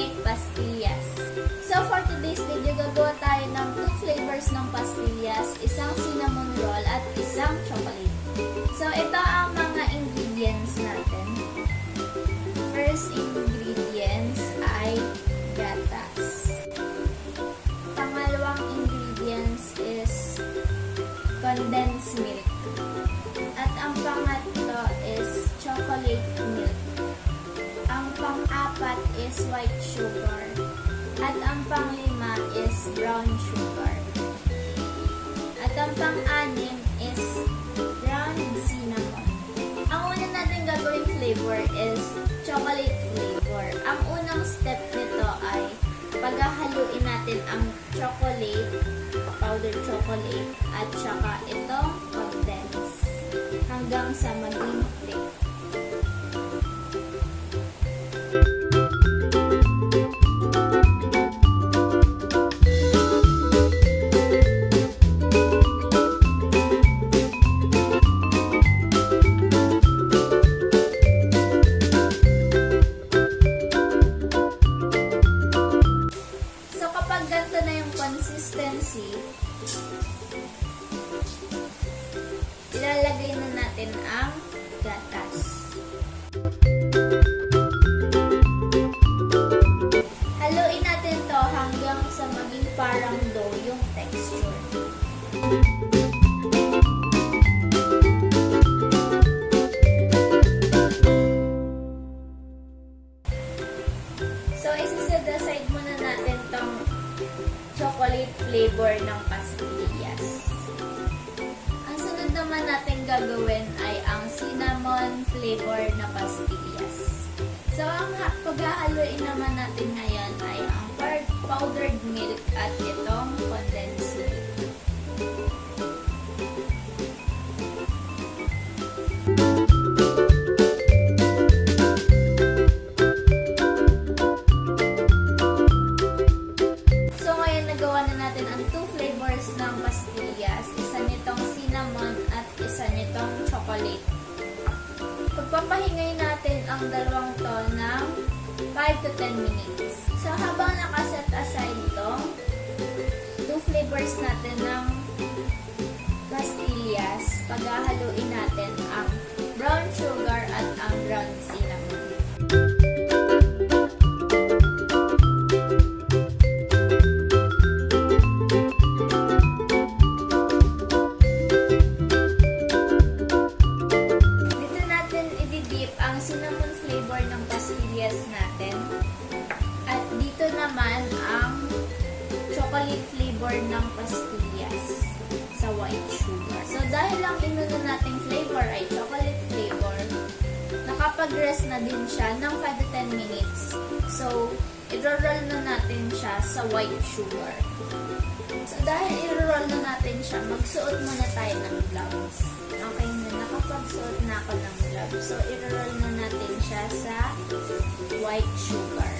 make pastillas. So for today's video, gagawa tayo ng 2 flavors ng pastillas, isang cinnamon roll at isang chocolate. So ito ang mga ingredients natin. First ingredients ay gatas. Pangalawang ingredients is condensed milk. At ang pangatlo is chocolate milk. Ang pang-apat is white sugar. At ang pang-lima is brown sugar. At ang pang-anim is brown cinnamon. Ang una natin gagawing flavor is chocolate flavor. Ang unang step nito ay paghahaluin natin ang chocolate, powdered chocolate, at saka itong condensed hanggang sa maging thick. So kapag ganito na yung consistency, ilalagay na natin ang gatas. Haluin natin to hanggang sa maging parang dough yung texture. So isi-set aside muna natin tong chocolate flavor ng pastillas. Ang sunod naman natin gagawin ay ang cinnamon flavor na pastillas. So ang paghahaluin naman natin ngayon ay ang powdered milk at itong condensed milk. So ngayon nagawa na natin ang 2 flavors ng pastillas. Isa nitong cinnamon at isa nitong chocolate. Pagpapahingay natin ang dalawang to ng 5 to 10 minutes. So habang nakaset aside itong 2 flavors natin ng pastillas, paghahaluin natin ang brown sugar at ang brown cinnamon. Ang cinnamon flavor ng pastillas natin. At dito naman ang chocolate flavor ng pastillas sa white sugar. So dahil ang inuna nating flavor ay chocolate flavor, nakapag-rest na din siya ng 5 to 10 minutes. So i-roll na natin siya sa white sugar. So dahil i-roll na natin siya, magsuot muna tayo ng gloves. Okay na, nakapagsuot na ako ng gloves. So i-roll na natin siya sa white sugar.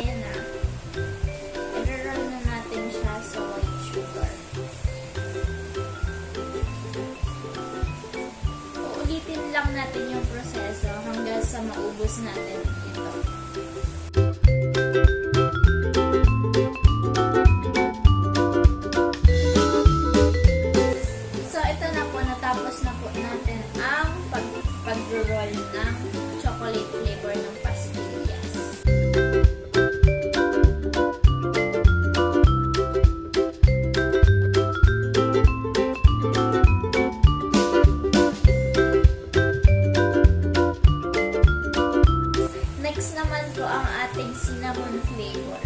Ayan na. I-roll na natin siya sa white sugar. Uulitin lang natin yung proseso hanggang sa maubos natin ito. So ito na po, natapos na po natin ang pag-roll ng chocolate flavor ng pastillas. Next naman po ang ating cinnamon flavor.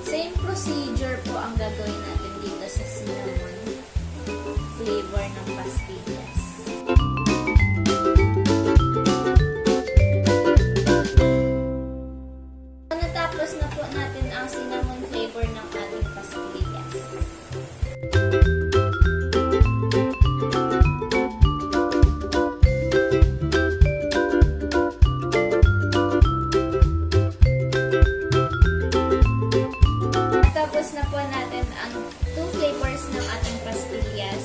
Same procedure po ang gagawin natin dito sa cinnamon flavor ng pastillas. na po natin ang 2 flavors ng ating pastillas.